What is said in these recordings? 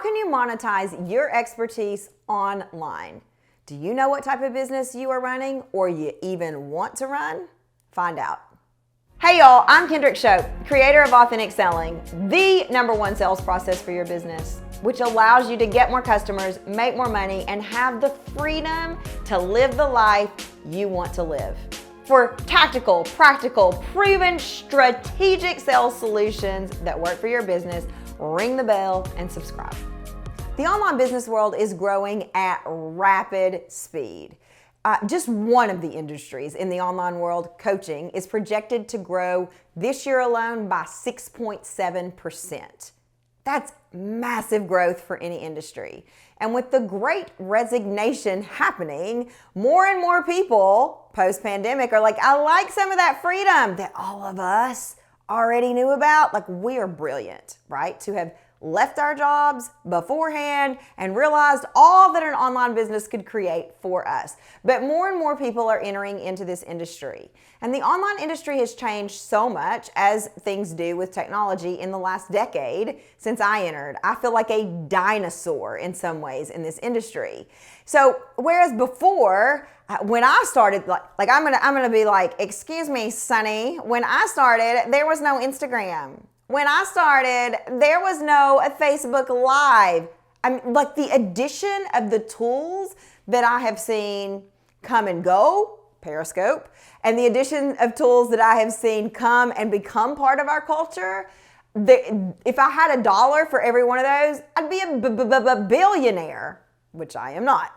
can you monetize your expertise online? Do you know what type of business you are running or you even want to run? Find out. Hey y'all, I'm Kendrick Shope, creator of Authentic Selling, the #1 sales process for your business, which allows you to get more customers, make more money, and have the freedom to live the life you want to live. For tactical, practical, proven, strategic sales solutions that work for your business, ring the bell and subscribe. The online business world is growing at rapid speed. Just one of the industries in the online world, coaching, is projected to grow this year alone by 6.7%. That's massive growth for any industry. And with the great resignation happening, more and more people post-pandemic are like, I like some of that freedom that all of us already knew about. Like, we are brilliant, right? To have left our jobs beforehand and realized all that an online business could create for us. But more and more people are entering into this industry. And the online industry has changed so much, as things do with technology, in the last decade since I entered. I feel like a dinosaur in some ways in this industry. So whereas before, when I started, like I'm gonna be like, excuse me, Sonny, when I started, there was no Instagram. When I started, there was no Facebook Live. Like, the addition of the tools that I have seen come and go, Periscope, and the addition of tools that I have seen come and become part of our culture, if I had $1 for every one of those, I'd be a billionaire, which I am not.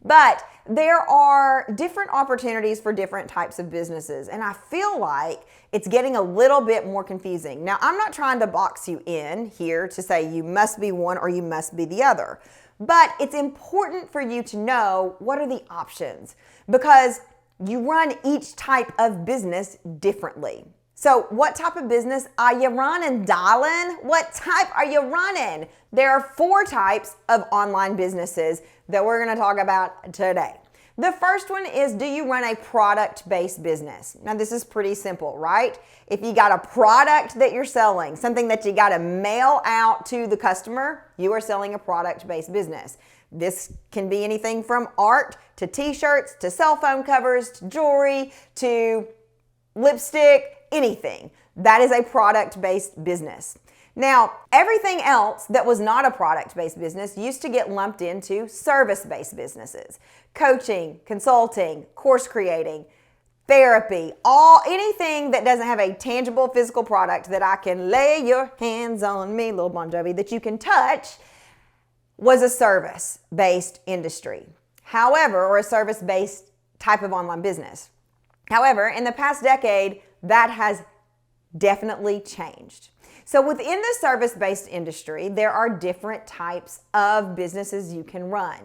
But there are different opportunities for different types of businesses, and I feel like it's getting a little bit more confusing. Now, I'm not trying to box you in here to say you must be one or you must be the other, but it's important for you to know what are the options, because you run each type of business differently. So what type of business are you running, darling? What type are you running? There are 4 types of online businesses that we're going to talk about today. The first one is, do you run a product-based business? Now, this is pretty simple, right? If you got a product that you're selling, something that you got to mail out to the customer, you are selling a product-based business. This can be anything from art to t-shirts to cell phone covers to jewelry to lipstick, anything. That is a product-based business. Now, everything else that was not a product-based business used to get lumped into service-based businesses. Coaching, consulting, course creating, therapy, anything that doesn't have a tangible physical product that I can lay your hands on me, little Bon Jovi, that you can touch, was a service-based industry. However, or a service-based type of online business. However, in the past decade, that has definitely changed. So within the service-based industry, there are different types of businesses you can run.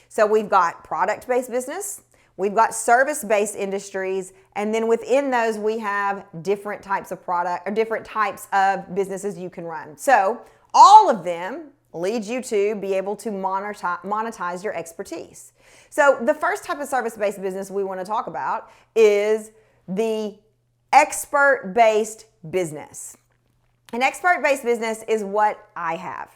So we've got product-based business, we've got service-based industries, and then within those we have different types of product or different types of businesses you can run. So all of them lead you to be able to monetize your expertise. So the first type of service-based business we want to talk about is the expert-based business. An expert-based business is what I have.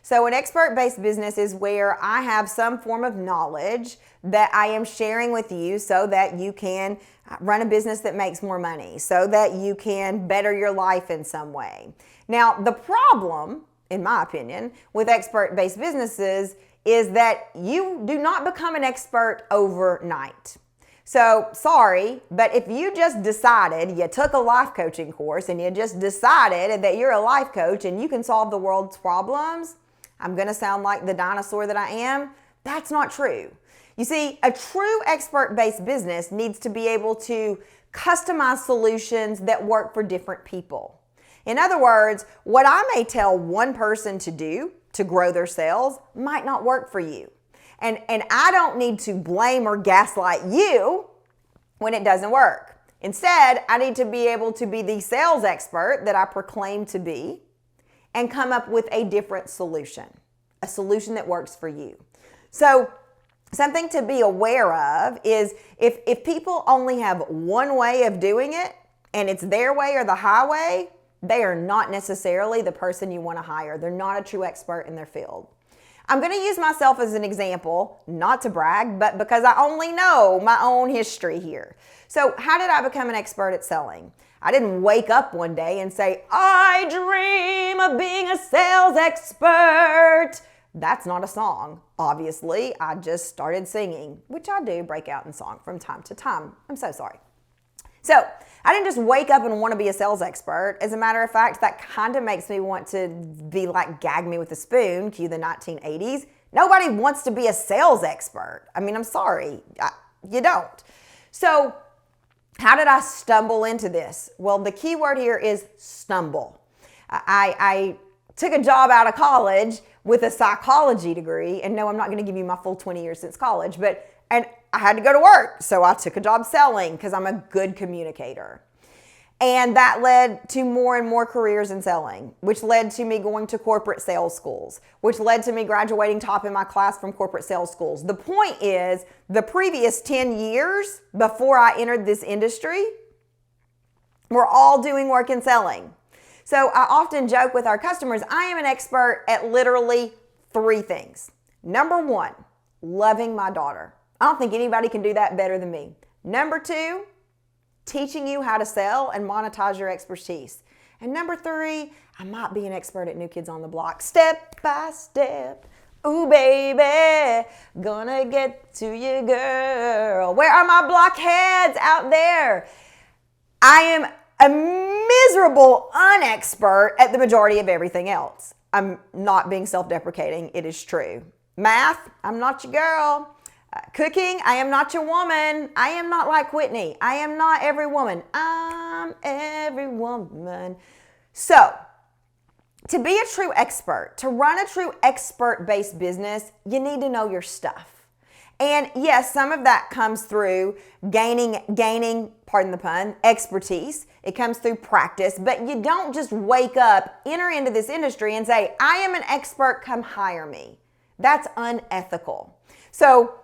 So an expert-based business is where I have some form of knowledge that I am sharing with you so that you can run a business that makes more money, so that you can better your life in some way. Now, the problem, in my opinion, with expert-based businesses is that you do not become an expert overnight. So, sorry, but if you just decided, you took a life coaching course and you just decided that you're a life coach and you can solve the world's problems, I'm going to sound like the dinosaur that I am. That's not true. You see, a true expert-based business needs to be able to customize solutions that work for different people. In other words, what I may tell one person to do to grow their sales might not work for you. And I don't need to blame or gaslight you when it doesn't work. Instead, I need to be able to be the sales expert that I proclaim to be and come up with a different solution, a solution that works for you. So something to be aware of is if people only have one way of doing it and it's their way or the highway, they are not necessarily the person you want to hire. They're not a true expert in their field. I'm going to use myself as an example, not to brag, but because I only know my own history here. So how did I become an expert at selling? I didn't wake up one day and say, I dream of being a sales expert. That's not a song. Obviously, I just started singing, which I do break out in song from time to time. I'm so sorry. So I didn't just wake up and want to be a sales expert. As a matter of fact, that kind of makes me want to be like gag me with a spoon, cue the 1980s. Nobody wants to be a sales expert. I mean, I'm sorry, you don't. So how did I stumble into this? Well, the key word here is stumble. I took a job out of college with a psychology degree, and no, I'm not going to give you my full 20 years since college, and I had to go to work, so I took a job selling because I'm a good communicator. And that led to more and more careers in selling, which led to me going to corporate sales schools, which led to me graduating top in my class from corporate sales schools. The point is, the previous 10 years before I entered this industry, we're all doing work in selling. So I often joke with our customers, I am an expert at literally 3 things. Number 1, loving my daughter. I don't think anybody can do that better than me. Number 2, teaching you how to sell and monetize your expertise. And number 3, I might be an expert at New Kids on the Block. Step by step, ooh baby, gonna get to you, girl. Where are my blockheads out there? I am a miserable unexpert at the majority of everything else. I'm not being self-deprecating, it is true. Math, I'm not your girl. Cooking, I am not your woman. I am not like Whitney. I am not every woman. I'm every woman. So, to be a true expert, to run a true expert-based business, you need to know your stuff. And yes, some of that comes through gaining, pardon the pun, expertise. It comes through practice, but you don't just wake up, enter into this industry and say, I am an expert, come hire me. That's unethical. So,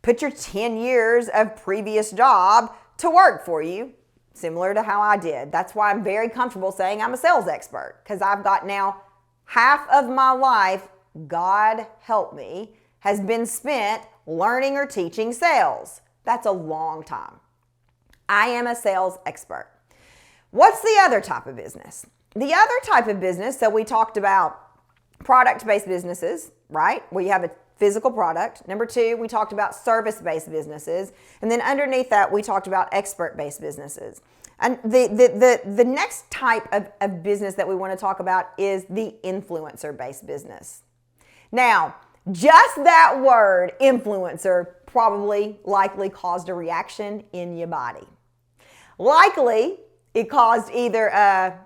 put your 10 years of previous job to work for you, similar to how I did. That's why I'm very comfortable saying I'm a sales expert, because I've got now half of my life, God help me, has been spent learning or teaching sales. That's a long time. I am a sales expert. What's the other type of business? The other type of business, so we talked about product-based businesses, right? Where you have a physical product. Number 2, we talked about service-based businesses. And then underneath that, we talked about expert-based businesses. And the next type of business that we want to talk about is the influencer-based business. Now, just that word, influencer, likely caused a reaction in your body. Likely, it caused either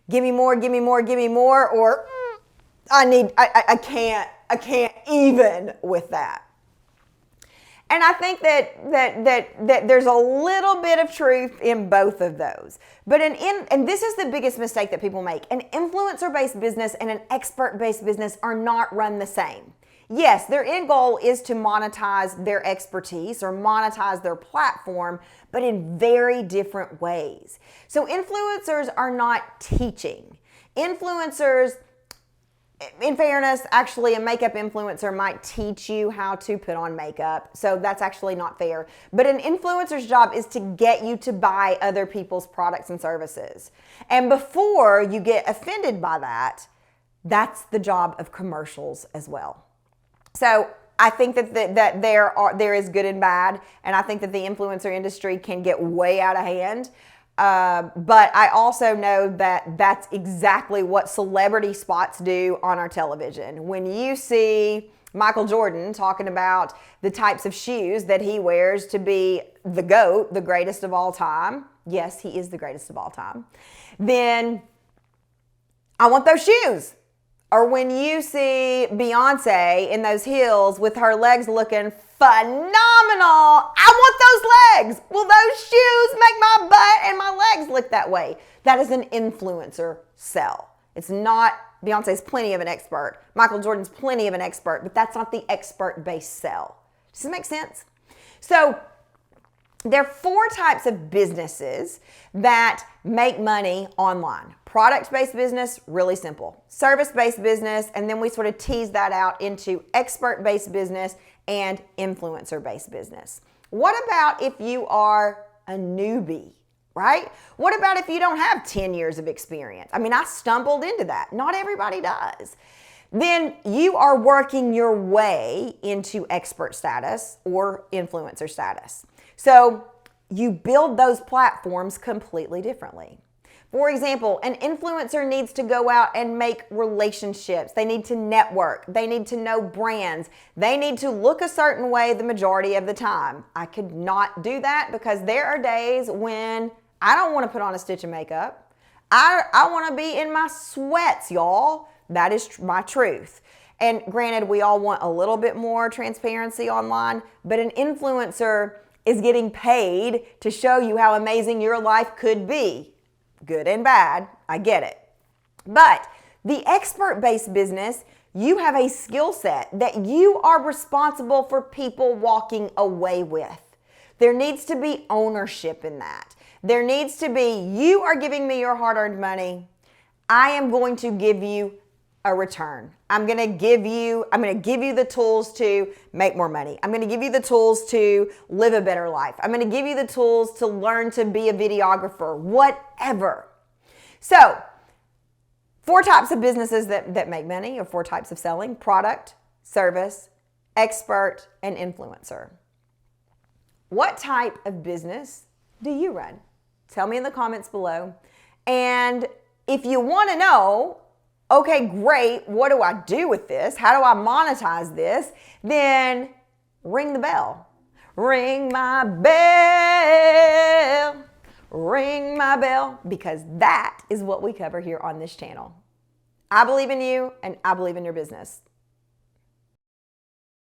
give me more, give me more, give me more, or I can't even with that. And I think that there's a little bit of truth in both of those. But and this is the biggest mistake that people make. An influencer-based business and an expert-based business are not run the same. Yes, their end goal is to monetize their expertise or monetize their platform, but in very different ways. So influencers are not teaching. Influencers, in fairness, actually a makeup influencer might teach you how to put on makeup. So that's actually not fair. But an influencer's job is to get you to buy other people's products and services. And before you get offended by that, that's the job of commercials as well. So I think that there is good and bad, and I think that the influencer industry can get way out of hand. But I also know that that's exactly what celebrity spots do on our television. When you see Michael Jordan talking about the types of shoes that he wears to be the GOAT, the greatest of all time. Yes, he is the greatest of all time. Then I want those shoes. Or when you see Beyonce in those heels with her legs looking phenomenal, I want those legs. Will those shoes make my butt and my legs look that way? That is an influencer sell. It's not, Beyonce's plenty of an expert. Michael Jordan's plenty of an expert, but that's not the expert-based sell. Does this make sense? So there are 4 types of businesses that make money online. Product-based business, really simple. Service-based business, and then we sort of tease that out into expert-based business and influencer-based business. What about if you are a newbie, right? What about if you don't have 10 years of experience? I mean, I stumbled into that. Not everybody does. Then you are working your way into expert status or influencer status. So you build those platforms completely differently. For example, an influencer needs to go out and make relationships. They need to network. They need to know brands. They need to look a certain way the majority of the time. I could not do that because there are days when I don't want to put on a stitch of makeup. I want to be in my sweats, y'all. That is my truth. And granted, we all want a little bit more transparency online, but an influencer is getting paid to show you how amazing your life could be. Good and bad, I get it. But the expert-based business, you have a skill set that you are responsible for people walking away with. There needs to be ownership in that. There needs to be, you are giving me your hard-earned money. I am going to give you a return. I'm going to give you the tools to make more money. I'm going to give you the tools to live a better life. I'm going to give you the tools to learn to be a videographer, whatever. So, 4 types of businesses that make money, or 4 types of selling: product, service, expert, and influencer. What type of business do you run? Tell me in the comments below. And if you want to know, okay, great, what do I do with this? How do I monetize this? Then ring the bell. Ring my bell. Ring my bell, because that is what we cover here on this channel. I believe in you and I believe in your business.